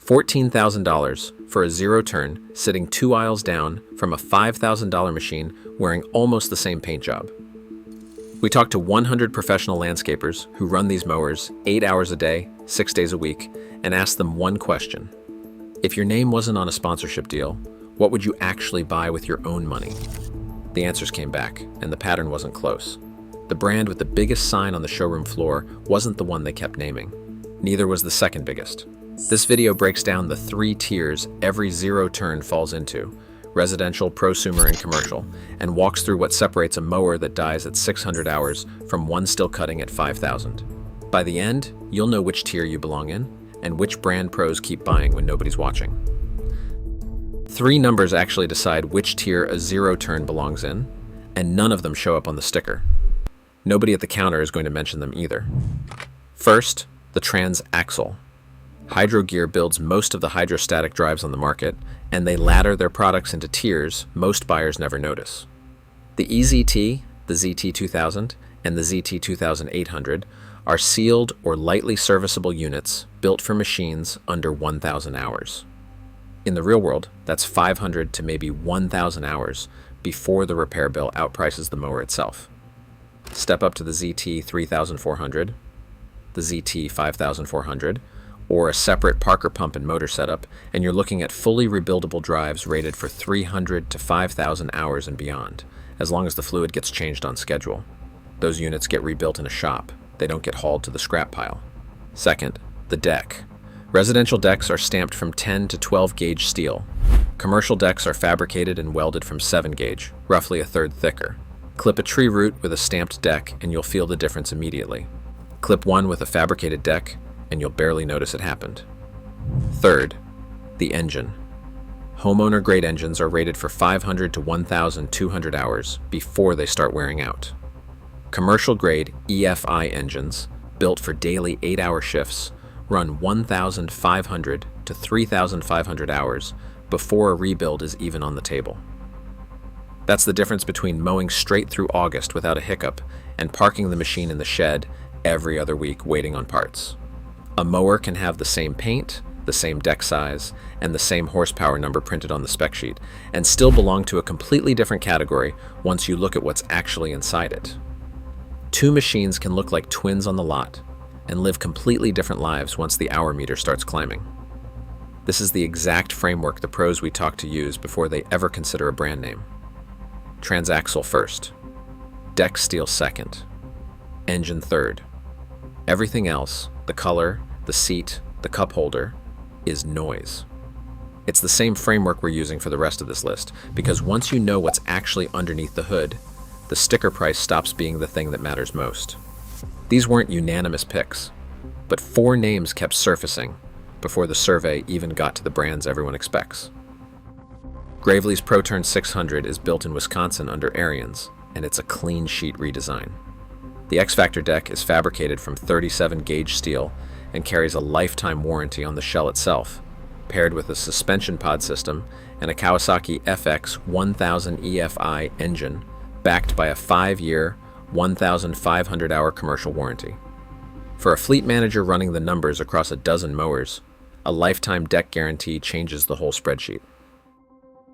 $14,000 for a zero-turn sitting 2 aisles down from a $5,000 machine wearing almost the same paint job. We talked to 100 professional landscapers who run these mowers 8 hours a day, 6 days a week, and asked them one question. If your name wasn't on a sponsorship deal, what would you actually buy with your own money? The answers came back, and the pattern wasn't close. The brand with the biggest sign on the showroom floor wasn't the one they kept naming. Neither was the second biggest. This video breaks down the 3 tiers every zero-turn falls into: residential, prosumer, and commercial, and walks through what separates a mower that dies at 600 hours from one still cutting at 5,000. By the end, you'll know which tier you belong in, and which brand pros keep buying when nobody's watching. 3 numbers actually decide which tier a zero-turn belongs in, and none of them show up on the sticker. Nobody at the counter is going to mention them either. First, the transaxle. Hydro Gear builds most of the hydrostatic drives on the market, and they ladder their products into tiers most buyers never notice. The EZT, the ZT2000, and the ZT2800 are sealed or lightly serviceable units built for machines under 1,000 hours. In the real world, that's 500 to maybe 1,000 hours before the repair bill outprices the mower itself. Step up to the ZT3400, the ZT5400, or a separate Parker pump and motor setup, and you're looking at fully rebuildable drives rated for 300 to 5,000 hours and beyond, as long as the fluid gets changed on schedule. Those units get rebuilt in a shop. They don't get hauled to the scrap pile. Second, the deck. Residential decks are stamped from 10 to 12 gauge steel. Commercial decks are fabricated and welded from 7 gauge, roughly a third thicker. Clip a tree root with a stamped deck and you'll feel the difference immediately. Clip one with a fabricated deck and you'll barely notice it happened. Third, the engine. Homeowner-grade engines are rated for 500 to 1,200 hours before they start wearing out. Commercial-grade EFI engines, built for daily 8-hour shifts, run 1,500 to 3,500 hours before a rebuild is even on the table. That's the difference between mowing straight through August without a hiccup and parking the machine in the shed every other week waiting on parts. A mower can have the same paint, the same deck size, and the same horsepower number printed on the spec sheet, and still belong to a completely different category once you look at what's actually inside it. 2 machines can look like twins on the lot and live completely different lives once the hour meter starts climbing. This is the exact framework the pros we talk to use before they ever consider a brand name. Transaxle first, deck steel second, engine third. Everything else, the color, the seat, the cup holder, is noise. It's the same framework we're using for the rest of this list, because once you know what's actually underneath the hood, the sticker price stops being the thing that matters most. These weren't unanimous picks, but 4 names kept surfacing before the survey even got to the brands everyone expects. Gravely's ProTurn 600 is built in Wisconsin under Ariens, and it's a clean sheet redesign. The X-Factor deck is fabricated from 37 gauge steel and carries a lifetime warranty on the shell itself, paired with a suspension pod system and a Kawasaki FX 1000 EFI engine backed by a 5-year, 1,500-hour commercial warranty. For a fleet manager running the numbers across a dozen mowers, a lifetime deck guarantee changes the whole spreadsheet.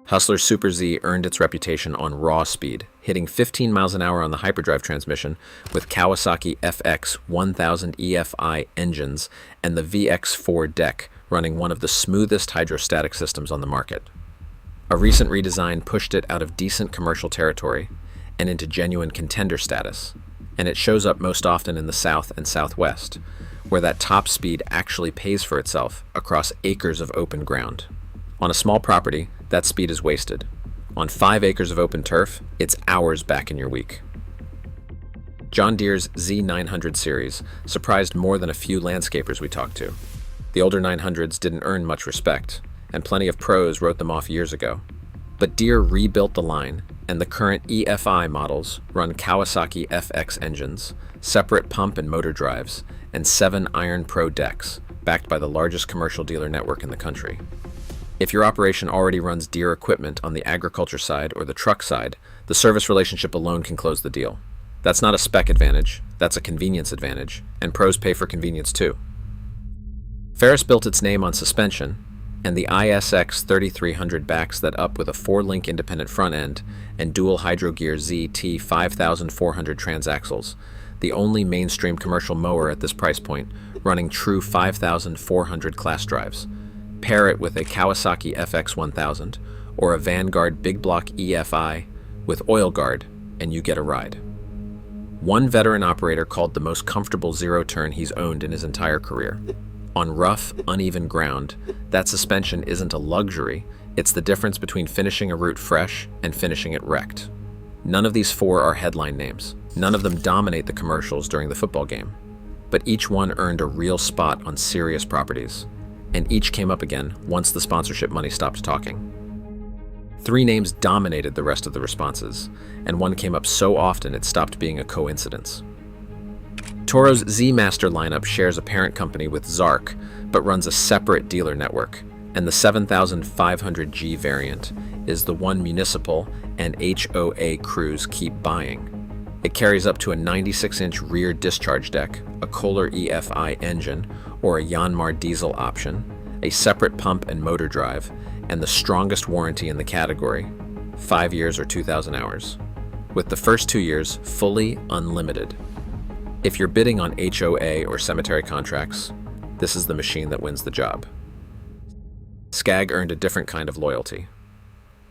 Hustler Super Z earned its reputation on raw speed, hitting 15 miles an hour on the hyperdrive transmission with Kawasaki FX 1000 EFI engines and the VX4 deck running one of the smoothest hydrostatic systems on the market. A recent redesign pushed it out of decent commercial territory and into genuine contender status, and it shows up most often in the South and Southwest, where that top speed actually pays for itself across acres of open ground. On a small property, that speed is wasted. On 5 acres of open turf, it's hours back in your week. John Deere's Z900 series surprised more than a few landscapers we talked to. The older 900s didn't earn much respect, and plenty of pros wrote them off years ago. But Deere rebuilt the line, and the current EFI models run Kawasaki FX engines, separate pump and motor drives, and 7 Iron Pro decks, backed by the largest commercial dealer network in the country. If your operation already runs Deere equipment on the agriculture side or the truck side, the service relationship alone can close the deal. That's not a spec advantage, that's a convenience advantage, and pros pay for convenience too. Ferris built its name on suspension, and the ISX 3300 backs that up with a 4-link independent front end and dual hydrogear ZT 5400 transaxles, the only mainstream commercial mower at this price point, running true 5400 class drives. Pair it with a Kawasaki FX 1000 or a Vanguard Big Block EFI with oil guard, and you get a ride. One veteran operator called the most comfortable zero-turn he's owned in his entire career. On rough, uneven ground, that suspension isn't a luxury, it's the difference between finishing a route fresh and finishing it wrecked. None of these 4 are headline names. None of them dominate the commercials during the football game. But each one earned a real spot on serious properties. And each came up again once the sponsorship money stopped talking. 3 names dominated the rest of the responses, and one came up so often it stopped being a coincidence. Toro's Z-Master lineup shares a parent company with Zark, but runs a separate dealer network, and the 7500G variant is the one municipal and HOA crews keep buying. It carries up to a 96-inch rear discharge deck, a Kohler EFI engine, or a Yanmar diesel option, a separate pump and motor drive, and the strongest warranty in the category, 5 years or 2,000 hours, with the first 2 years fully unlimited. If you're bidding on HOA or cemetery contracts, this is the machine that wins the job. Skag earned a different kind of loyalty.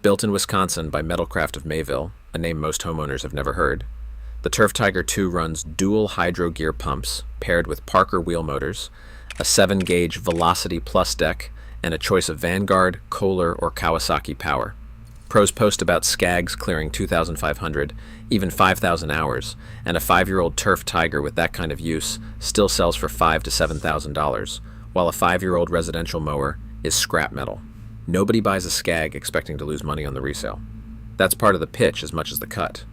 Built in Wisconsin by Metalcraft of Mayville, a name most homeowners have never heard, the Turf Tiger 2 runs dual hydro gear pumps paired with Parker wheel motors, a 7-gauge Velocity Plus deck, and a choice of Vanguard, Kohler, or Kawasaki power. Pros post about Skags clearing 2,500, even 5,000 hours, and a 5-year-old Turf Tiger with that kind of use still sells for $5,000 to $7,000, while a 5-year-old residential mower is scrap metal. Nobody buys a Skag expecting to lose money on the resale. That's part of the pitch as much as the cut.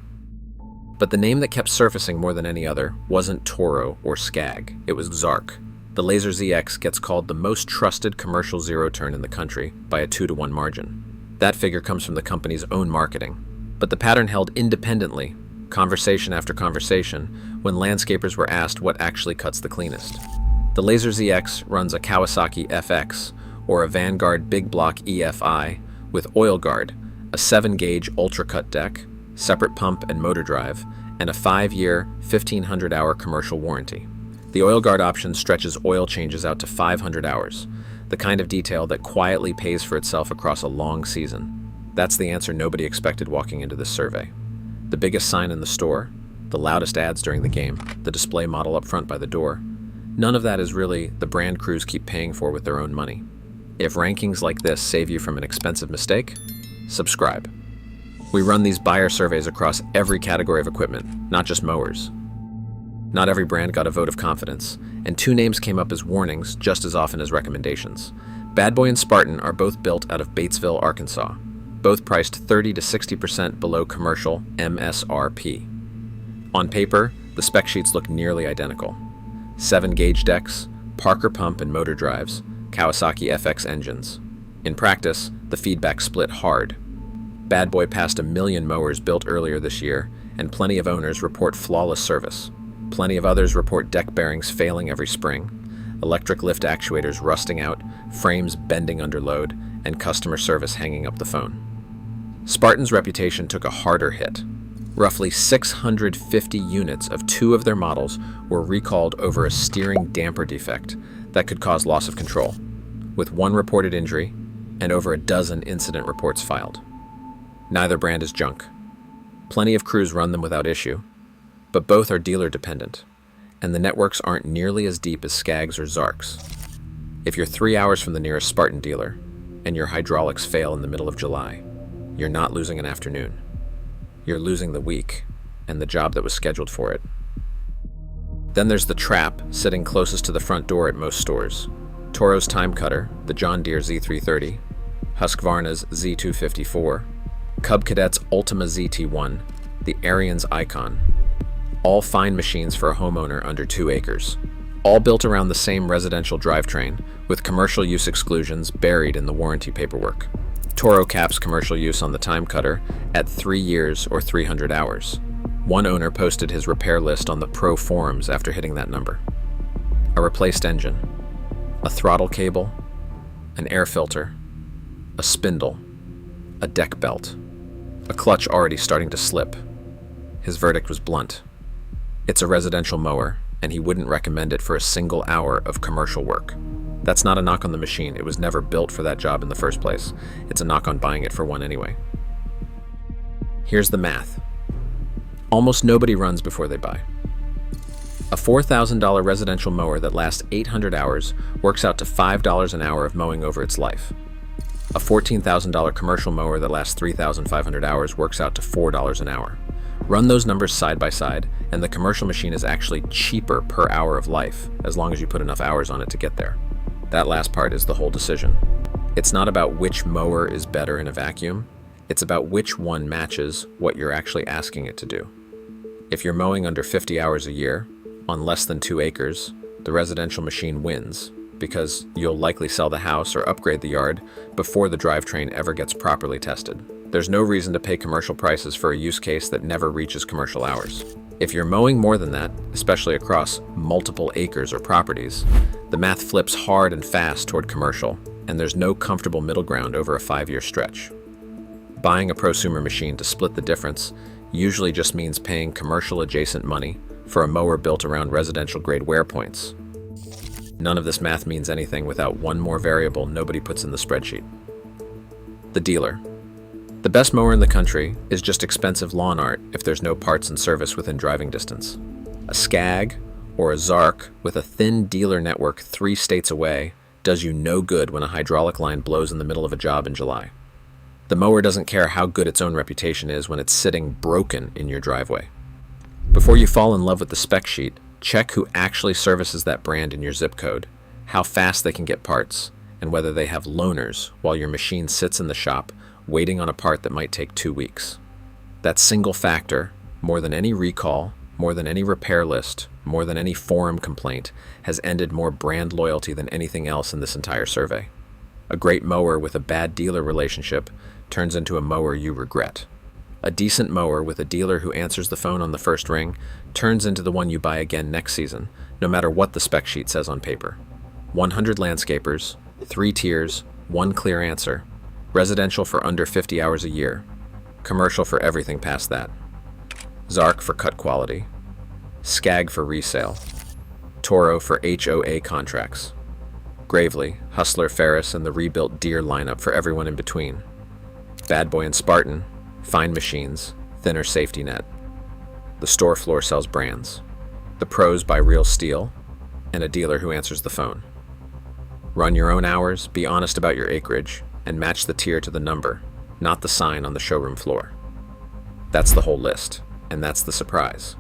But the name that kept surfacing more than any other wasn't Toro or Skag, it was Zark. The Laser ZX gets called the most trusted commercial zero-turn in the country by a 2-to-1 margin. That figure comes from the company's own marketing. But the pattern held independently, conversation after conversation, when landscapers were asked what actually cuts the cleanest. The Laser ZX runs a Kawasaki FX or a Vanguard Big Block EFI with oil guard, a 7-gauge ultra-cut deck, separate pump and motor drive, and a 5-year, 1,500-hour commercial warranty. The oil guard option stretches oil changes out to 500 hours, the kind of detail that quietly pays for itself across a long season. That's the answer nobody expected walking into this survey. The biggest sign in the store, the loudest ads during the game, the display model up front by the door, none of that is really the brand crews keep paying for with their own money. If rankings like this save you from an expensive mistake, subscribe. We run these buyer surveys across every category of equipment, not just mowers. Not every brand got a vote of confidence, and 2 names came up as warnings just as often as recommendations. Bad Boy and Spartan are both built out of Batesville, Arkansas, both priced 30 to 60% below commercial MSRP. On paper, the spec sheets look nearly identical. 7-gauge decks, Parker pump and motor drives, Kawasaki FX engines. In practice, the feedback split hard. Bad Boy passed 1 million mowers built earlier this year, and plenty of owners report flawless service. Plenty of others report deck bearings failing every spring, electric lift actuators rusting out, frames bending under load, and customer service hanging up the phone. Spartan's reputation took a harder hit. Roughly 650 units of 2 of their models were recalled over a steering damper defect that could cause loss of control, with 1 reported injury and over a dozen incident reports filed. Neither brand is junk. Plenty of crews run them without issue, but both are dealer dependent, and the networks aren't nearly as deep as Skag's or Zark's. If you're 3 hours from the nearest Spartan dealer, and your hydraulics fail in the middle of July, you're not losing an afternoon. You're losing the week, and the job that was scheduled for it. Then there's the trap sitting closest to the front door at most stores. Toro's Time Cutter, the John Deere Z330, Husqvarna's Z254, Cub Cadet's Ultima ZT1, the Arian's Icon. All fine machines for a homeowner under 2 acres. All built around the same residential drivetrain, with commercial use exclusions buried in the warranty paperwork. Toro caps commercial use on the Time Cutter at 3 years or 300 hours. One owner posted his repair list on the Pro forums after hitting that number. A replaced engine, A throttle cable, an air filter, a spindle, a deck belt, a clutch already starting to slip. His verdict was blunt. It's a residential mower, and he wouldn't recommend it for a single hour of commercial work. That's not a knock on the machine. It was never built for that job in the first place. It's a knock on buying it for one anyway. Here's the math. Almost nobody runs before they buy. A $4,000 residential mower that lasts 800 hours works out to $5 an hour of mowing over its life. A $14,000 commercial mower that lasts 3,500 hours works out to $4 an hour. Run those numbers side by side, and the commercial machine is actually cheaper per hour of life, as long as you put enough hours on it to get there. That last part is the whole decision. It's not about which mower is better in a vacuum. It's about which one matches what you're actually asking it to do. If you're mowing under 50 hours a year, on less than 2 acres, the residential machine wins, because you'll likely sell the house or upgrade the yard before the drivetrain ever gets properly tested. There's no reason to pay commercial prices for a use case that never reaches commercial hours. If you're mowing more than that, especially across multiple acres or properties, the math flips hard and fast toward commercial, and there's no comfortable middle ground over a 5-year stretch. Buying a prosumer machine to split the difference usually just means paying commercial adjacent money for a mower built around residential grade wear points. None of this math means anything without one more variable nobody puts in the spreadsheet. The dealer. The best mower in the country is just expensive lawn art if there's no parts and service within driving distance. A Skag or a Zark with a thin dealer network 3 states away does you no good when a hydraulic line blows in the middle of a job in July. The mower doesn't care how good its own reputation is when it's sitting broken in your driveway. Before you fall in love with the spec sheet, check who actually services that brand in your zip code, how fast they can get parts, and whether they have loaners while your machine sits in the shop waiting on a part that might take 2 weeks. That single factor, more than any recall, more than any repair list, more than any forum complaint, has ended more brand loyalty than anything else in this entire survey. A great mower with a bad dealer relationship turns into a mower you regret. A decent mower with a dealer who answers the phone on the first ring turns into the one you buy again next season, no matter what the spec sheet says on paper. 100 landscapers, 3 tiers, 1 clear answer. Residential for under 50 hours a year. Commercial for everything past that. Zark for cut quality. Skag for resale. Toro for HOA contracts. Gravely, Hustler, Ferris, and the rebuilt Deere lineup for everyone in between. Bad Boy and Spartan, fine machines, thinner safety net. The store floor sells brands. The pros buy real steel, and a dealer who answers the phone. Run your own hours, be honest about your acreage, and match the tier to the number, not the sign on the showroom floor. That's the whole list, and that's the surprise.